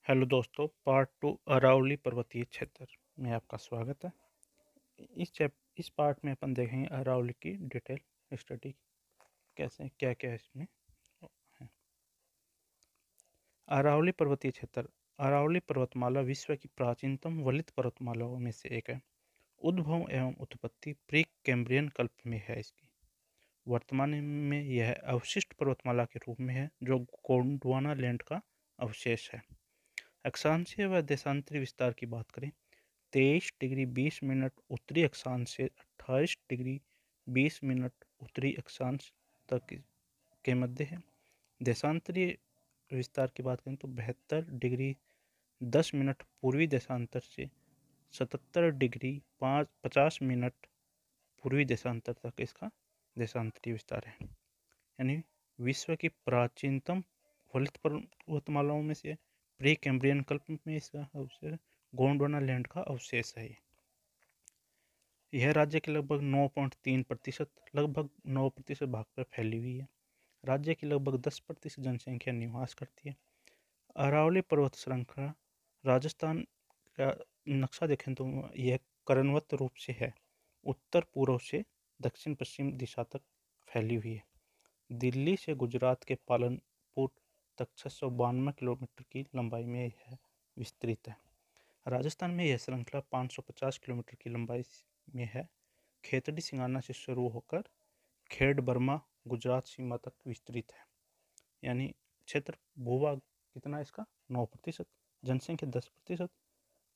Hello दोस्तों, part 2 Aravalli पर्वतीय क्षेत्र में आपका स्वागत है। इस पार्ट में अपन देखेंगे अरावली की डिटेल स्टडी, कैसे क्या क्या इसमें है। अरावली पर्वतीय क्षेत्र। अरावली पर्वतमाला विश्व की प्राचीनतम वलित पर्वतमालाओं में से एक है। उद्भव एवं उत्पत्ति प्री कैम्ब्रियन कल्प में है। इसकी वर्तमान में यह अवशिष्ट पर्वतमाला के रूप में है, जो गोंडवाना लैंड का अवशेष है। अक्षांशीय व देशांतरी विस्तार की बात करें, 23 डिग्री 20 मिनट उत्तरी अक्षांश से 28 डिग्री 20 मिनट उत्तरी अक्षांश तक के मध्य है। देशांतरीय विस्तार की बात करें तो 72 डिग्री 10 मिनट पूर्वी देशांतर से 77 डिग्री 50 मिनट पूर्वी देशांतर तक इसका देशांतरीय विस्तार है। यानी विश्व की प्राचीनतम वलित पर्वतमालाओं में से प्री कैम्ब्रियन कल्प में इसका अवशेष गोंडवाना लैंड का अवशेष है। यह राज्य के लगभग 9.3% लगभग 9% भाग पर फैली हुई है। राज्य की लगभग 10% जनसंख्या निवास करती है। अरावली पर्वत श्रृंखला राजस्थान का नक्शा देखें तो यह क्रमबद्ध रूप से है, उत्तर पूर्व से दक्षिण पश्चिम दिशा तक फैली हुई है। दिल्ली से गुजरात के पालनपुर तक 692 किलोमीटर की लंबाई में यह विस्तृत है। राजस्थान में यह श्रृंखला 550 किलोमीटर की लंबाई में है। खेतड़ी सिंगाना से शुरू होकर खेड़ बर्मा गुजरात सीमा तक विस्तृत है। यानी क्षेत्र भूभाग कितना इसका 9%, जनसंख्या 10%,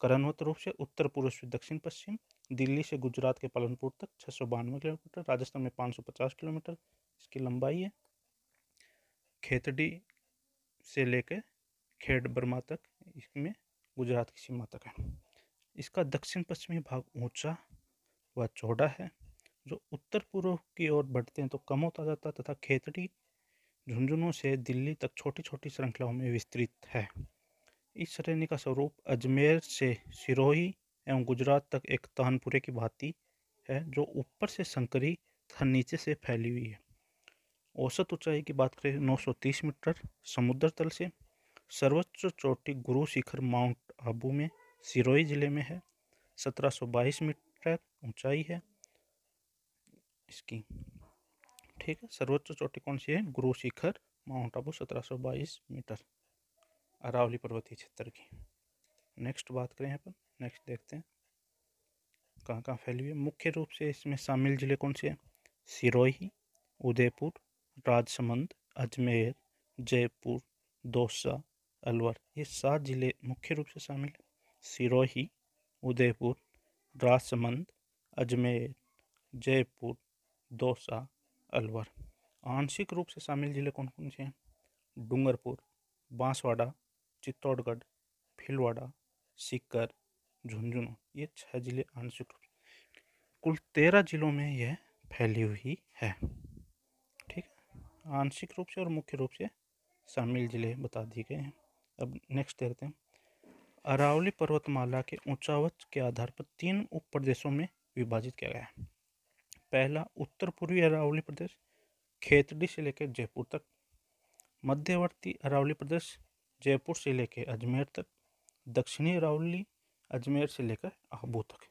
क्रमबद्ध रूप से उत्तर पूर्व से दक्षिण पश्चिम, दिल्ली से गुजरात के पालनपुर तक 692 किलोमीटर, राजस्थान में 550 किलोमीटर इसकी लंबाई है। खेतड़ी से लेकर खेड़ बर्मा तक इसमें गुजरात की सीमा तक है। इसका दक्षिण पश्चिमी भाग ऊंचा व चौड़ा है, जो उत्तर पूर्व की ओर बढ़ते हैं तो कम होता जाता है, तथा खेतड़ी झुंझुनू से दिल्ली तक छोटी छोटी श्रृंखलाओं में विस्तृत है। इस श्रेणी का स्वरूप अजमेर से सिरोही एवं गुजरात तक एक तानपुरे की भांति है, जो ऊपर से संकरी तथा नीचे से फैली हुई है। औसत ऊंचाई की बात करें 930 मीटर समुद्र तल से। सर्वोच्च चोटी गुरु शिखर माउंट आबू में सिरोही जिले में है। 1722 मीटर ऊंचाई है इसकी। ठीक है, सर्वोच्च चोटी कौन सी है? गुरु शिखर माउंट आबू 1722 मीटर अरावली पर्वतीय क्षेत्र की। नेक्स्ट बात करें अपन, नेक्स्ट देखते हैं कहाँ कहाँ फैली हुई है। मुख्य रूप से इसमें शामिल जिले कौन से हैं? सिरोही, उदयपुर, राजसमंद, अजमेर, जयपुर, दौसा, अलवर, ये 7 जिले मुख्य रूप से शामिल हैं। सिरोही, उदयपुर, राजसमंद, अजमेर, जयपुर, दौसा, अलवर। आंशिक रूप से शामिल जिले कौन कौन से हैं? डूंगरपुर, बांसवाड़ा, चित्तौड़गढ़, भीलवाड़ा, सीकर, झुंझुनू, ये 6 जिले आंशिक रूप से। कुल 13 जिलों में यह फैली हुई है। ठीक है, आंशिक रूप से और मुख्य रूप से शामिल जिले बता दिए गए हैं। अब नेक्स्ट देखते हैं। अरावली पर्वतमाला के ऊंचावच के आधार पर 3 उप प्रदेशों में विभाजित किया गया है। पहला उत्तर पूर्वी अरावली प्रदेश, खेतड़ी से लेकर जयपुर तक। मध्यवर्ती अरावली प्रदेश, जयपुर से लेकर अजमेर तक। दक्षिणी अरावली, अजमेर से लेकर आबू तक।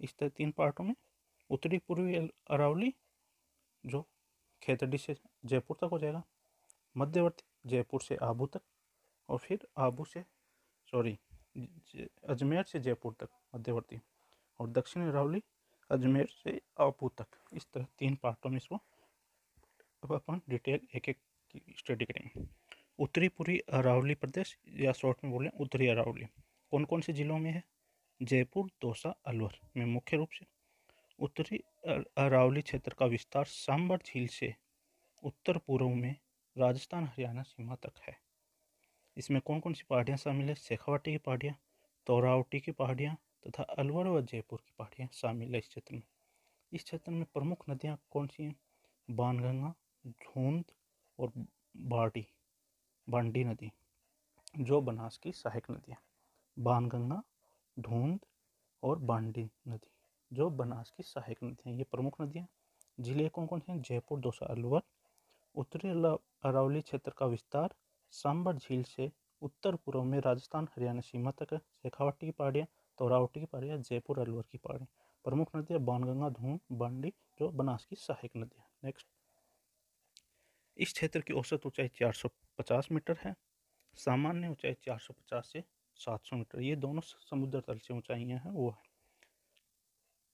इस तरह 3 पार्टों में। उत्तरी पूर्वी अरावली जो खेतड़ी से जयपुर तक हो जाएगा। मध्यवर्ती जयपुर से आबू तक, और फिर अजमेर से जयपुर तक मध्यवर्ती, और दक्षिणी अरावली अजमेर से आबू तक। इस तरह 3 पार्टों में इसको अब अपन डिटेल एक एक की स्टडी करेंगे। उत्तरी पूर्वी अरावली प्रदेश, या शॉर्ट में बोलें उत्तरी अरावली, कौन कौन से जिलों में है? जयपुर, दौसा, अलवर में मुख्य रूप से। उत्तरी अरावली क्षेत्र का विस्तार सांबर झील से उत्तर पूर्व में राजस्थान हरियाणा सीमा तक है। इसमें कौन कौन सी पहाड़ियाँ शामिल है? शेखावाटी की पहाड़ियाँ, तोरावटी की पहाड़ियाँ तथा अलवर व जयपुर की पहाड़ियाँ शामिल है इस क्षेत्र में। इस क्षेत्र में प्रमुख नदियाँ कौन सी हैं? बाणगंगा, धूंध और बांडी नदी, जो बनास की सहायक नदियाँ। बाणगंगा, धूंध और बांडी नदी, जो बनास की सहायक नदियाँ, ये प्रमुख नदियाँ। जिले कौन कौन से हैं? जयपुर, दौसा, अलवर। उत्तरी अरावली क्षेत्र का विस्तार सांबर झील से उत्तर पूर्व में राजस्थान हरियाणा सीमा तक है। शेखावाटी की पहाड़ियाँ, तोरावटी की पहाड़ियाँ, जयपुर अलवर की पहाड़ियाँ। प्रमुख नदियाँ बाणगंगा, धून, बांडी, जो बनास की सहायक नदियाँ। नेक्स्ट, इस क्षेत्र की औसत ऊंचाई 450 मीटर है। सामान्य ऊंचाई 450 से 700 मीटर, ये दोनों समुद्र तल से ऊंचाइयाँ हैं वो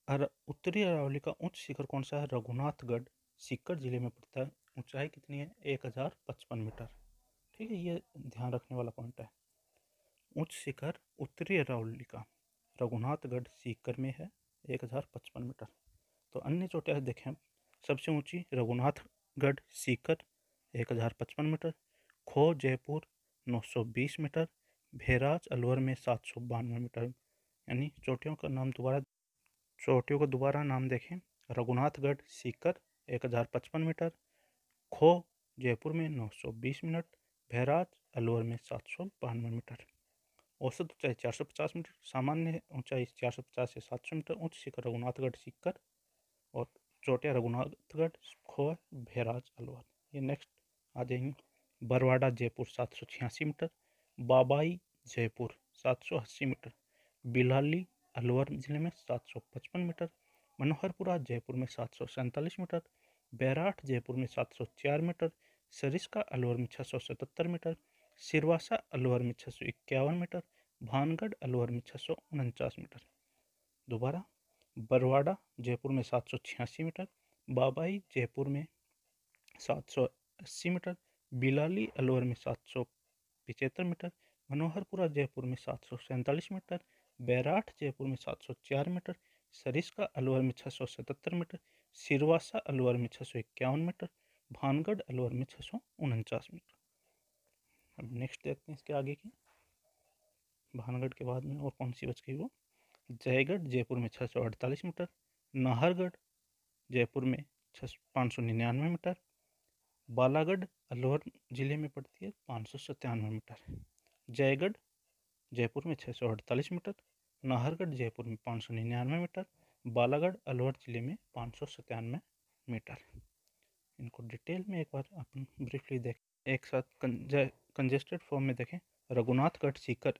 है। उत्तरी अरावली का उच्च शिखर कौन सा है? रघुनाथगढ़, सीकर जिले में पड़ता है। ऊंचाई कितनी है? 1055 मीटर। ठीक है, ये ध्यान रखने वाला पॉइंट है। उच्च शिखर उत्तरी अरावली का रघुनाथगढ़ सीकर में है, 1055 मीटर। तो अन्य चोटियाँ देखें, सबसे ऊंची रघुनाथगढ़ सीकर 1055 मीटर, खो जयपुर 920 मीटर, भेराज अलवर में 792 मीटर। यानी चोटियों का दोबारा नाम देखें। रघुनाथगढ़ सीकर 1055 मीटर, खो जयपुर में 920 मिनट, भेराज अलवर में 792 मीटर। औसत ऊंचाई 450 मीटर, सामान्य ऊंचाई 450 से 700 मीटर। उच्च शिखर रघुनाथगढ़ सीकर और चोटिया रघुनाथगढ़, खो, भेराज अलवर। ये नेक्स्ट आ जाएंगे। बरवाडा जयपुर 786 मीटर, बाबाई जयपुर 780 मीटर, बिलाली अलवर जिले में 755 मीटर, मनोहरपुरा जयपुर में 747 मीटर, बैराठ जयपुर में 704 मीटर, सरिस्का अलवर में 677 मीटर, सिरवासा अलवर में 651 मीटर, भानगढ़ अलवर में 649 मीटर। दोबारा, बरवाडा जयपुर में 786 मीटर, बाबाई जयपुर में 780 मीटर, बिलाली अलवर में 775 मीटर, मनोहरपुरा जयपुर में 747 मीटर, बैराठ जयपुर में 704 मीटर, सरिस्का अलवर में 677 मीटर, सिरवासा अलवर में 651 मीटर, भानगढ़ अलवर में 649 मीटर। अब नेक्स्ट देखते हैं इसके आगे की। भानगढ़ के बाद में और कौन सी बच गई वो? जयगढ़ जयपुर में 648 मीटर, नाहरगढ़ जयपुर में 599 मीटर, बालागढ़ अलवर जिले में पड़ती है 597 मीटर, जयगढ़ जयपुर में 648 मीटर, नाहरगढ़ जयपुर में 599 मीटर, बालागढ़ अलवर जिले में 597 मीटर। इनको डिटेल में एक बार अपन ब्रीफली देखें, एक साथ कंजेस्टेड फॉर्म में देखें। Raghunathgarh Sikar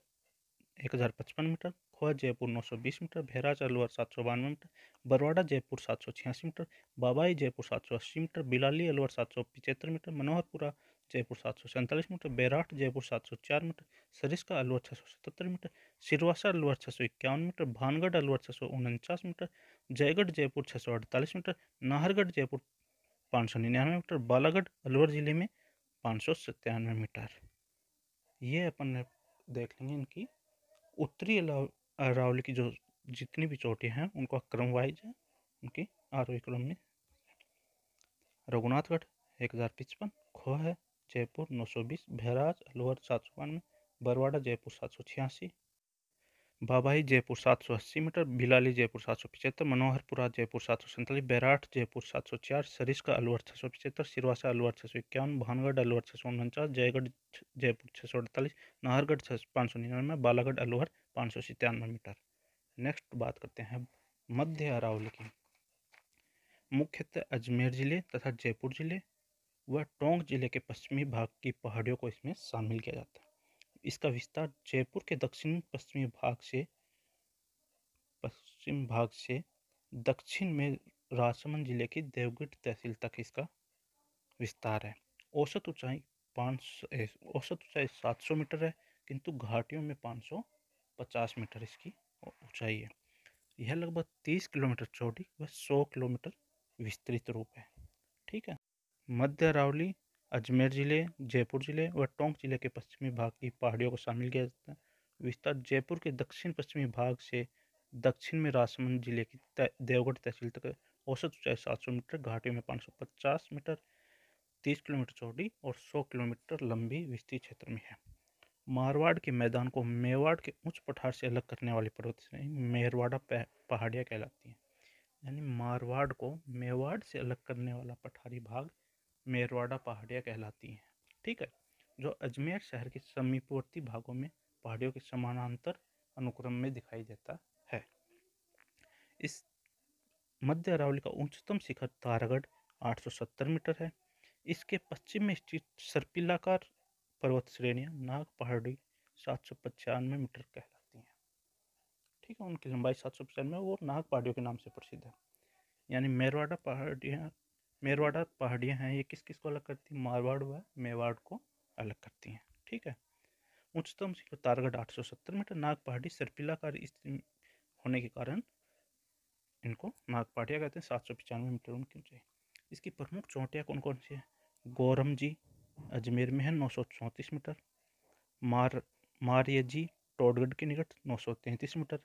1055 metre, Khoa Jaipur 920 metre, Bheraj Alwar 792 metre, Barwada Jaipur 786 metre, Babai Jaipur 780 metre, Bilali Alwar 775 metre, Manoharpura Jaipur 747 metre, Bairath Jaipur 704 metre, Sariska Alwar 677 metre, Sirwasa Alwar 651 metre, Bhangarh Alwar 649 metre, Jaigarh Jaipur 648 metre, Nahargarh Jaipur 599 metre, Balagarh Alwar जिले में 597 मीटर। ये अपन देख लेंगे इनकी उत्तरी अरावली की जो जितनी भी चोटियाँ हैं उनका क्रम वाइज है, उनकी आरोही क्रम में। रघुनाथगढ़ 1055, खो है Jaipur 920, भैराज Alwar 792, Barwara Jaipur 786, Babai Jaipur 780 metre, Bilali Jaipur 775, Manoharpura Jaipur 747, Bairath Jaipur 704, Sariska Alwar 675, सिरवासा Alwar 651, Bhangarh Alwar 649, Jaigarh Jaipur 648, Nahargarh 599, Balagarh Alwar 597 metre. Next बात करते हैं मध्य अरावली की। मुख्यतः अजमेर जिले तथा जयपुर जिले व टोंक जिले के पश्चिमी भाग की पहाड़ियों को इसमें शामिल किया जाता है। इसका विस्तार जयपुर के दक्षिण पश्चिम भाग से दक्षिण में राजसमंद जिले की देवगढ़ तहसील तक इसका विस्तार है। औसत ऊंचाई 700 मीटर है, किंतु घाटियों में 550 मीटर इसकी ऊंचाई है। यह लगभग 30 किलोमीटर चौड़ी व 100 किलोमीटर विस्तृत रूप है। ठीक है। मध्य अरावली अजमेर जिले, जयपुर जिले व टोंक जिले के पश्चिमी भाग की पहाड़ियों को शामिल किया जाता है। विस्तार जयपुर के दक्षिण पश्चिमी भाग से दक्षिण में राजसमंद जिले की देवगढ़ तहसील तक है। औसत ऊंचाई 700 मीटर, घाटियों में 550 मीटर, 30 किलोमीटर चौड़ी और 100 किलोमीटर लंबी विस्तृत क्षेत्र में है। मारवाड़ के मैदान को मेवाड़ के उच्च पठार से अलग करने वाली पर्वत श्रेणी मेरवाड़ा पहाड़ियाँ कहलाती हैं। यानी मारवाड़ को मेवाड़ से अलग करने वाला पठारी भाग मेरवाड़ा पहाड़ियाँ कहलाती हैं। ठीक है, जो अजमेर शहर के समीपवर्ती भागों में पहाड़ियों के समानांतर अनुक्रम में दिखाई देता है। इस मध्य अरावली का उच्चतम शिखर तारागढ़ 870 मीटर है। इसके पश्चिम में स्थित सर्पिलाकार पर्वत श्रेणियाँ नाग पहाड़ी 795 मीटर कहलाती हैं। ठीक है, उनकी लंबाई 795 और नाग पहाड़ियों के नाम से प्रसिद्ध है। यानी मेरवाड़ा पहाड़ियाँ हैं, ये किस किस को अलग करती हैं? मारवाड़ व मेवाड़ को अलग करती हैं। ठीक है। उच्चतम शिखर तारगढ़ 870 मीटर। नाग पहाड़ी सर्पिलाकार होने के कारण इनको नाग पहाड़ियाँ कहते हैं। 795 मीटर उनकी ऊंचाई। इसकी प्रमुख चोटियाँ कौन कौन सी है? गौरम जी अजमेर में है 934 मीटर। मारिया जी टोडगढ़ के निकट 933 मीटर।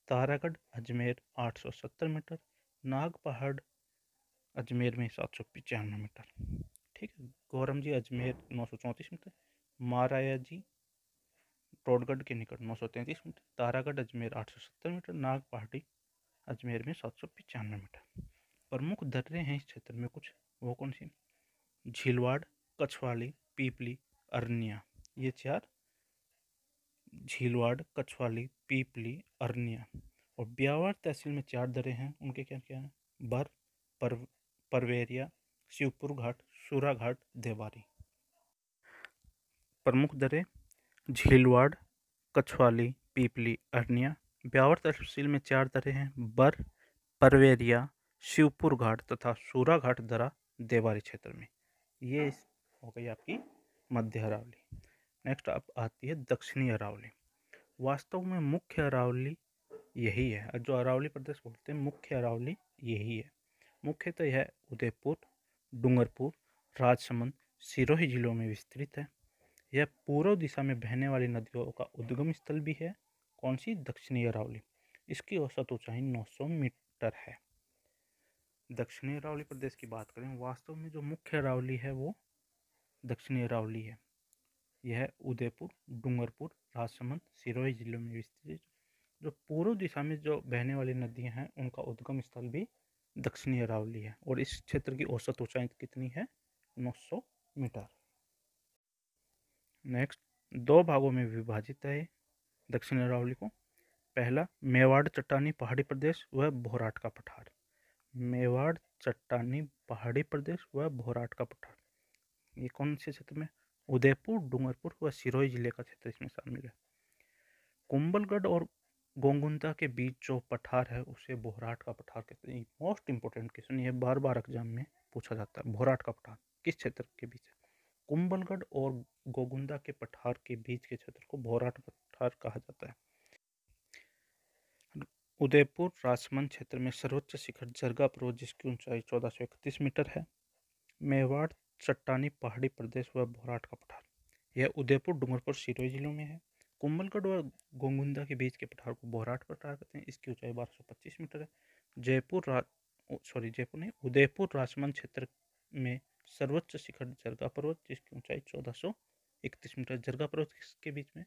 तारागढ़ अजमेर 870 मीटर। नाग पहाड़ अजमेर में 795 मीटर। ठीक है। गौरम जी अजमेर 934 मीटर। माराया जी टोडगढ़ के निकट 933 मीटर। तारागढ़ अजमेर 870 मीटर। नाग पहाड़ी अजमेर में 795 मीटर। प्रमुख दर्रे हैं इस क्षेत्र में कुछ, वो कौन सी? झीलवाड़, कछवाली, पीपली, अरनिया। ये चार, झीलवाड़, कछवाली, पीपली, अरनिया। और ब्यावर तहसील में 4 दर्रे हैं, उनके क्या क्या हैं? बर, परवेरिया, शिवपुर घाट, सूरा घाट, देवारी। प्रमुख दर्रे झीलवाड़, कछवाली, पीपली, अरनिया। ब्यावर तहसील में 4 दर्रे हैं, बर, परवेरिया, शिवपुर घाट तथा सूरा घाट दर्रा देवारी क्षेत्र में। ये हो गई आपकी मध्य अरावली। नेक्स्ट आप आती है दक्षिणी अरावली। वास्तव में मुख्य अरावली यही है, जो अरावली प्रदेश बोलते हैं मुख्य अरावली यही है। मुख्यतः यह उदयपुर, डूंगरपुर, राजसमंद, सिरोही जिलों में विस्तृत है। यह पूर्व दिशा में बहने वाली नदियों का उद्गम स्थल भी है। कौन सी? दक्षिणी अरावली। इसकी औसत ऊंचाई 900 मीटर है। दक्षिणी अरावली प्रदेश की बात करें, वास्तव में जो मुख्य अरावली है वो दक्षिणी अरावली है। यह उदयपुर, डूंगरपुर, राजसमंद, सिरोही जिलों में विस्तृत। जो पूर्व दिशा में जो बहने वाली नदियां हैं उनका उद्गम स्थल भी दक्षिणी अरावली है। और इस क्षेत्र की औसत ऊंचाई कितनी है? 900 मीटर। नेक्स्ट, 2 भागों में विभाजित है दक्षिण अरावली को। पहला, मेवाड़ चट्टानी पहाड़ी प्रदेश व भोराट का पठार। मेवाड़ चट्टानी पहाड़ी प्रदेश व भोराट का पठार, ये कौन से क्षेत्र में? उदयपुर, डूंगरपुर व सिरोही जिले का क्षेत्र इसमें शामिल है। कुंभलगढ़ और गोंगुंदा के बीच जो पठार है उसे भोराट का पठार कहते हैं। मोस्ट इंपोर्टेंट क्वेश्चन, ये बार बार एग्जाम में पूछा जाता है। भोराट का पठार किस क्षेत्र के बीच है? कुंभलगढ़ और गोगुंदा के पठार के बीच के क्षेत्र को भोराट पठार कहा जाता है। उदयपुर राजसमंद क्षेत्र में सर्वोच्च शिखर जरगा पर्वत, जिसकी ऊंचाई 1431 मीटर है। मेवाड़ चट्टानी पहाड़ी प्रदेश व भोराट का पठार, यह उदयपुर, डूंगरपुर, सिरोही जिलों में है। कुंभलगढ़ व गोगुंदा के बीच के पठार को भोराट पठार कहते हैं। इसकी ऊंचाई 1225 मीटर है। जयपुर नहीं, उदयपुर राजसमंद क्षेत्र में सर्वोच्च शिखर जरगा पर्वत, जिसकी ऊंचाई 1431 मीटर। जरगा पर्वत के बीच में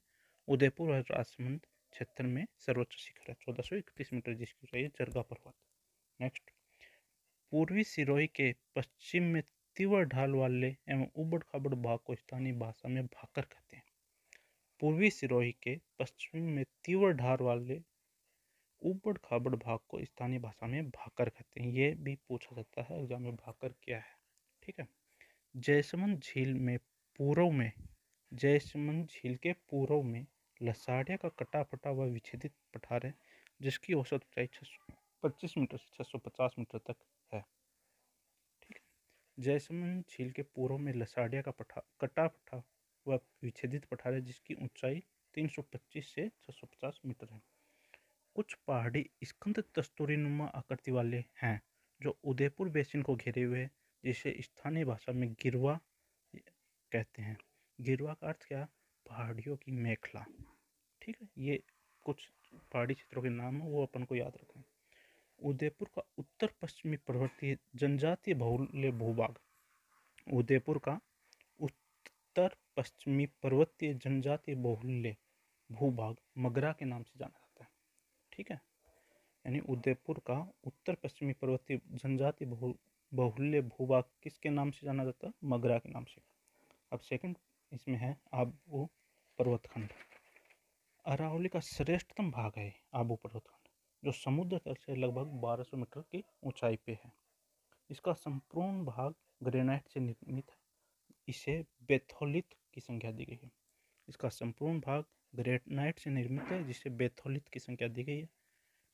उदयपुर और राजसमंद क्षेत्र में सर्वोच्च शिखर है 1431 मीटर, जिसकी ऊंचाई है जरगा पर्वत। नेक्स्ट, पूर्वी सिरोही के पश्चिम में तीव्र ढाल वाले एवं उबड़ खाबड़ भाग को स्थानीय भाषा में भाकर कहते हैं। पूर्वी सिरोही के पश्चिम में तीव्र ढाल वाले उबड़ खाबड़ भाग को स्थानीय भाषा में भाकर कहते हैं। ये भी पूछा जाता है एग्जाम में, भाकर क्या है। ठीक है। जयसमंद झील में पूर्व में जयसमंद झील के पूर्व में लसाड़िया का कटा फटा व विच्छेदित पठार है, जिसकी औसत ऊंचाई 625 मीटर से 650 मीटर तक है। ठीक है। जयसमंद झील के पूर्व में लसाड़िया का कटा फटा व विच्छेदित पठार है, जिसकी ऊंचाई 325 से 650 मीटर है। कुछ पहाड़ी स्कंद तस्तूरीनुमा आकृति वाले हैं जो उदयपुर बेसिन को घेरे हुए हैं, जिसे स्थानीय भाषा में गिरवा कहते हैं। गिरवा का अर्थ क्या? पहाड़ियों की मेखला। ठीक है। ये कुछ पहाड़ी क्षेत्रों के नाम है, वो अपन को याद रखें। उदयपुर का उत्तर पश्चिमी पर्वतीय जनजातीय बहुल्य भूभाग, उदयपुर का उत्तर पश्चिमी पर्वतीय जनजातीय बहुल्य भूभाग मगरा के नाम से जाना जाता है। ठीक है। यानी उदयपुर का उत्तर पश्चिमी पर्वतीय जनजातीय बहुल्य भूभाग किसके नाम से जाना जाता है? मगरा के नाम से। अब सेकंड इसमें है आबू पर्वतखंड। अरावली का श्रेष्ठतम भाग है आबू पर्वतखंड, जो समुद्र तल से लगभग 1200 मीटर की ऊंचाई पे है। इसका संपूर्ण भाग ग्रेनाइट से निर्मित है। इसे बेथोलिथ की संख्या दी गई है। इसका संपूर्ण भाग ग्रेनाइट से निर्मित है जिसे बेथोलिथ की संख्या दी गई है।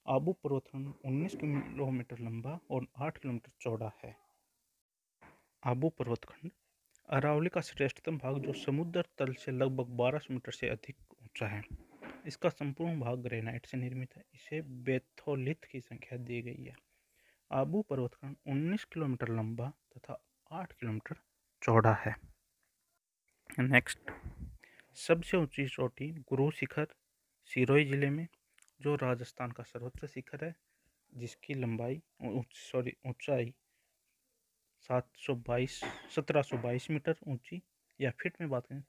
आबू पर्वतखंड 19 किलोमीटर लंबा और 8 किलोमीटर चौड़ा है। आबू पर्वतखंड अरावली का श्रेष्ठतम भाग जो समुद्र तल से लगभग 1200 मीटर से अधिक ऊंचा है। इसका संपूर्ण भाग ग्रेनाइट से निर्मित है। इसे बेथोलिथ की संख्या दी गई है। आबू पर्वतखंड 19 किलोमीटर लंबा तथा 8 किलोमीटर चौड़ा है। नेक्स्ट, सबसे ऊंची चोटी गुरु शिखर सिरोही जिले में, जो राजस्थान का सर्वोच्च शिखर है, जिसकी ऊंचाई 1722 मीटर ऊंची या फीट में बात करें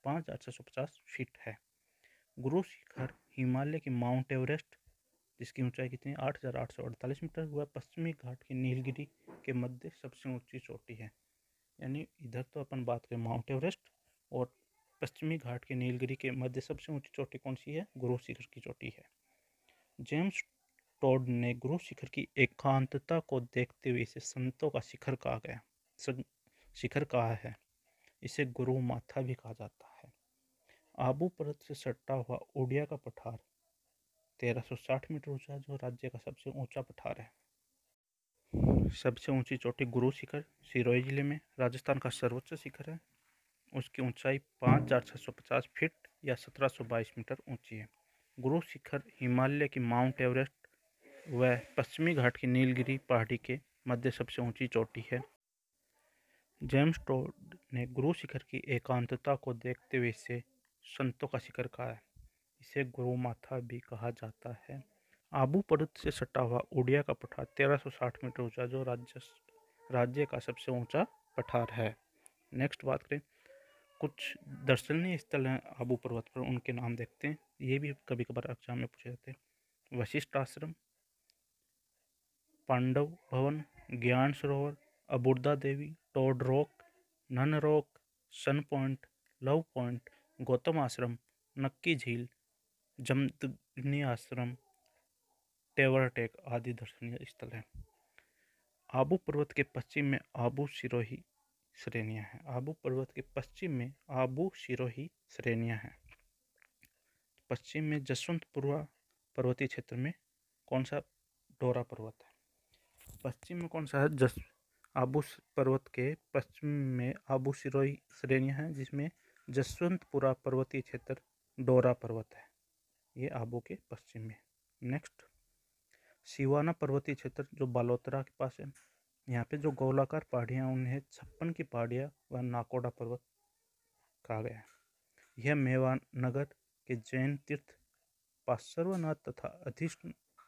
5650 फीट है। गुरु शिखर हिमालय की माउंट एवरेस्ट, जिसकी ऊंचाई कितनी 8848 मीटर, वह पश्चिमी घाट की नीलगिरी के मध्य सबसे ऊंची चोटी है। यानी इधर तो अपन बात करें माउंट एवरेस्ट, और पश्चिमी घाट के नीलगिरी के मध्य सबसे ऊंची चोटी कौन सी है? गुरु शिखर की चोटी है। जेम्स टोड ने गुरु शिखर की एकांतता को देखते हुए इसे संतों का शिखर कहा है। इसे गुरु माथा भी कहा जाता है। आबू पर्वत से सटा हुआ ओडिया का पठार 1360 मीटर ऊंचा है, जो राज्य का सबसे ऊंचा पठार है। सबसे ऊंची चोटी गुरु शिखर सिरोही जिले में, राजस्थान का सर्वोच्च शिखर है। उसकी ऊंचाई 5650 फीट या 1722 मीटर ऊंची है। गुरु शिखर हिमालय की माउंट एवरेस्ट व पश्चिमी घाट की नीलगिरी पहाड़ी के मध्य सबसे ऊंची चोटी है। जेम्स टोड ने गुरु शिखर की एकांतता को देखते हुए इसे संतों का शिखर कहा है। इसे गुरु माथा भी कहा जाता है। आबू पर्वत से सटा हुआ ओडिया का पठार 1360 मीटर ऊंचा, जो राज्य का सबसे ऊंचा पठार है। नेक्स्ट बात करें, कुछ दर्शनीय स्थल हैं आबू पर्वत पर, उनके नाम देखते हैं। ये भी कभी कभार एग्जाम में पूछे जाते हैं। वशिष्ठ आश्रम, पांडव भवन, ज्ञान सरोवर, अबुर्दा देवी, टोड रॉक, नन रॉक, सन पॉइंट, लव पॉइंट, गौतम आश्रम, नक्की झील, जमदग्नि आश्रम, टेवरटेक आदि दर्शनीय स्थल हैं। आबू पर्वत के पश्चिम में आबू सिरोही श्रेणियां हैं। आबू पर्वत के पश्चिम में आबू सिरोही श्रेणियां हैं। पश्चिम में जसवंतपुरा पर्वतीय क्षेत्र में कौन सा डोरा पर्वत है? पश्चिम में कौन सा है? आबू पर्वत के पश्चिम में आबू सिरोही श्रेणियां हैं, जिसमें जसवंतपुरा पर्वतीय क्षेत्र डोरा पर्वत है। ये आबू के पश्चिम में। नेक्स्ट, सिवाना पर्वतीय क्षेत्र जो बालोतरा के पास है। यहाँ पे जो गोलाकार पहाड़ियाँ उन्हें 56 की पहाड़ियाँ व नाकोड़ा पर्वत कहा गया है। यह मेवानगर के जैन तीर्थ पार्श्वनाथ तथा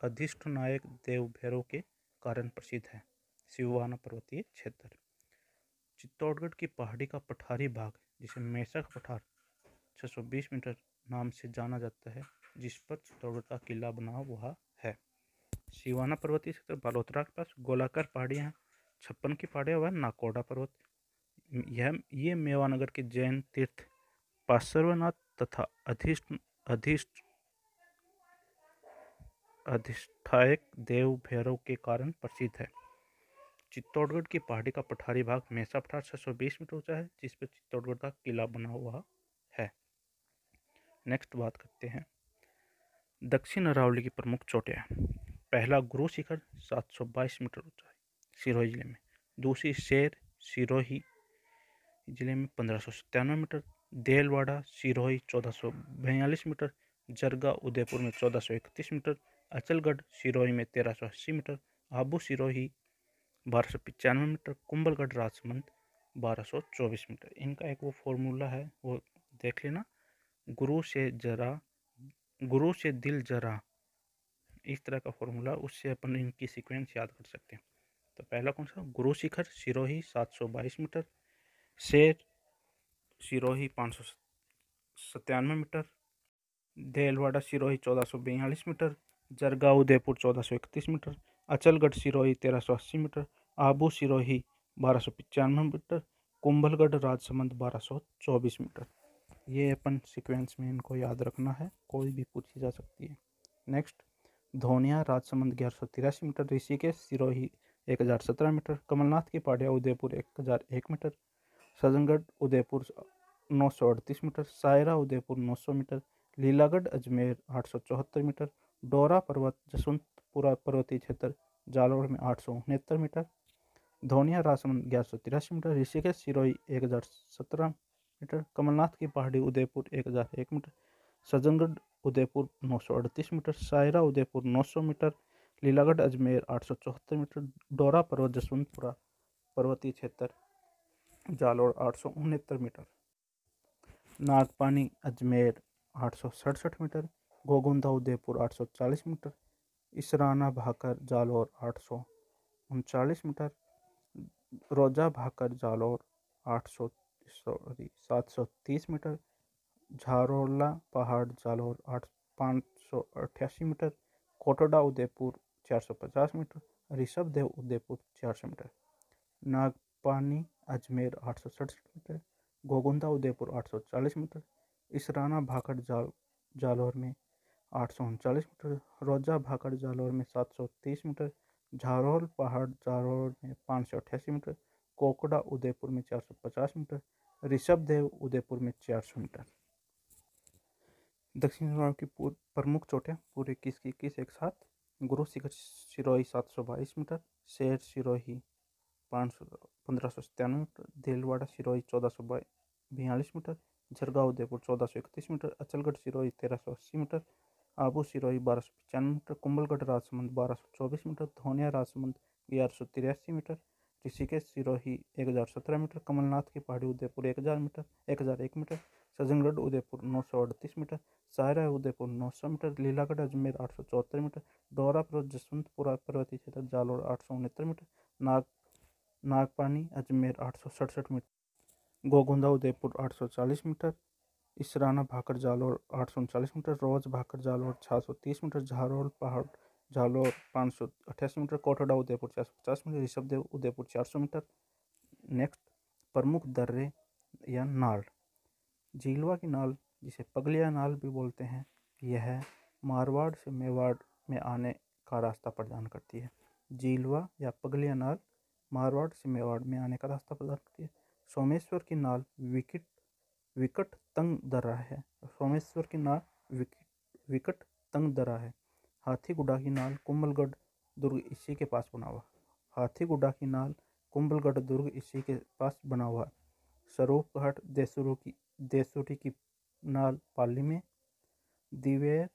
अधिष्ठ नायक देव भैरव के कारण प्रसिद्ध है। सिवाना पर्वतीय क्षेत्र चित्तौड़गढ़ की पहाड़ी का पठारी भाग, जिसे मेसा का पठार 620 मीटर नाम से जाना जाता है, जिस पर चित्तौड़गढ़ का किला बना हुआ है। सिवाना पर्वतीय क्षेत्र बालोतरा के पास गोलाकार पहाड़ियाँ, 56 की पहाड़ियाँ व नाकोड़ा पर्वत। ये मेवानगर के जैन तीर्थ पार्श्वनाथ तथा अधिष्ठायक देव भैरव के कारण प्रसिद्ध है। चित्तौड़गढ़ की पहाड़ी का पठारी भाग मेसा पठार 620 मीटर ऊंचा है, जिस पर चित्तौड़गढ़ का किला बना हुआ है। नेक्स्ट बात करते हैं दक्षिण अरावली की प्रमुख चोटियाँ। पहला गुरु शिखर 722 मीटर ऊंचा है, सिरोही जिले में। दूसरी शेर सिरोही जिले में 1597 मीटर, देलवाड़ा सिरोही 1442 मीटर, जरगा उदयपुर में 1431 मीटर, अचलगढ़ सिरोही में 1380 metre, Abu Sirohi 1295 metre, Kumbhalgarh Rajsamand 1224 metre. इनका एक वो फॉर्मूला है, वो देख लेना, गुरु से दिल जरा, इस तरह का फॉर्मूला, उससे अपन इनकी सीक्वेंस याद कर सकते हैं। तो पहला कौन सा? Guru Shikhar Sirohi 722 metre, Sher Sirohi 597 metre, Delwara Sirohi 1442 metre, Jarga Udaipur 1431 metre, Achalgarh Sirohi 1380 metre, Abu Sirohi 1295 metre, Kumbhalgarh Rajsamand 1224 metre. ये अपन सीक्वेंस में इनको याद रखना है, कोई भी पूछी जा सकती है। Next, Dhonia Rajsamand 1183 metre, Rishikesh Sirohi 1017 metre, Kamalnath की पहाड़ियाँ Udaipur 1001 metre, Sajjangarh Udaipur 938 metre, Saira Udaipur 900 metre, Leelagarh Ajmer 874 metre, Dora पर्वत जसवंतपुरा पर्वतीय क्षेत्र जालोर में 869 metre, Dhonia Rajsamand 1183 metre, Rishikesh Sirohi 1017 metre, Kamalnath की पहाड़ी Udaipur 1001 metre, Sajjangarh Udaipur 938 metre, Saira Udaipur 900 metre, Leelagarh Ajmer 874 metre, Dora पर्वत जसवंतपुरा पर्वतीय क्षेत्र Jalore 869 metre, Nagpani Ajmer 867 metre, Gogunda Udaipur 840 metre, Isarana भाकर जालोर 839 मीटर, रोजा भाकर जालोर 730 मीटर, झारोला पहाड़ Jalore 588 metre, Kotra Udaipur 450 metre, Rishabhdev Udaipur 400 metre, Nagpani Ajmer 867 metre, Gogunda Udaipur 840 metre, Isarana भाकर जालोर में 839 मीटर, रोजा भाकर जालोर में 730 मीटर, झारोल पहाड़ जालोर में 588 मीटर, कोकड़ा उदयपुर में 450 मीटर, ऋषभदेव उदयपुर में 400 मीटर। दक्षिण भारत की प्रमुख चोटियाँ पूरे 21 एक साथ: Guru Shikhar Sirohi 722 metre, Sher Sirohi 1597 metre, Delwara Sirohi 1442 metre, Jhargaon Udaipur 1431 metre, Achalgarh Sirohi 1380 metre, Abu Sirohi 1295 metre, Kumbhalgarh Rajsamand 1224 metre, Dhonia Rajsamand 1183 metre, Rishikesh Sirohi 1017 metre, Kamalnath की पहाड़ी Udaipur 1001 metre, Sajjangarh Udaipur 938 metre, Saira Udaipur 900 metre, Leelagarh Ajmer 874 metre, Dora पर्वत जसवंतपुरा पर्वतीय क्षेत्र Jalore 869 metre, Nagpani Ajmer 867 metre, Gogunda Udaipur 840 metre, Isarana भाकर जालोर 839 मीटर, रोज भाकर जालोर 630 मीटर, झारोल पहाड़ Jalore 588 metre, Kotra Udaipur 450 metre, Rishabhdev Udaipur 400 metre. Next, प्रमुख दर्रे या नाल। झीलवा की नाल, जिसे पगलिया नाल भी बोलते हैं, यह मारवाड़ से मेवाड़ में आने का रास्ता प्रदान करती है। झीलवा या पगलिया नाल मारवाड़ से मेवाड़ में आने का रास्ता प्रदान करती है। सोमेश्वर की नाल विकट तंग दर्रा है। सोमेश्वर की नाल विकट तंग दर्रा है। हाथीगुड्डा की नाल कुंभलगढ़ दुर्ग इसी के पास बना हुआ। हाथीगुड्डा की नाल कुंभलगढ़ दुर्ग इसी के पास बना हुआ। स्वरूप घाट देसुरी की नाल पाली में, दिवेर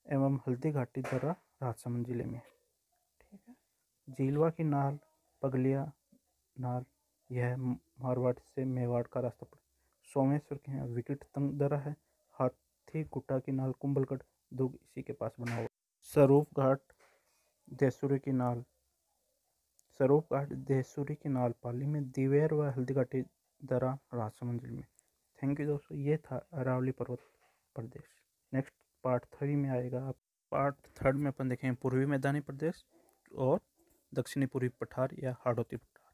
एवं हल्दी घाटी दर्रा राजसमंद जिले में। ठीक है। झीलवा की नाल पगलिया नाल, यह मारवाड़ से मेवाड़ का रास्ता पड़ा। सोमेश्वर के यहाँ विकट तंग दर्रा है। हाथीगुड्डा की नाल कुंभलगढ़ दुर्ग इसी के पास बना हुआ। स्वरूप घाट देसुरी की नाल पाली में, दिवेर व हल्दी घाटी दर्रा राजसमंद जिले में। थैंक यू दोस्तों, ये था अरावली पर्वत प्रदेश। नेक्स्ट पार्ट 3 में आएगा। पार्ट 3 में अपन देखेंगे पूर्वी मैदानी प्रदेश और दक्षिणी पूर्वी पठार या हाड़ौती पठार।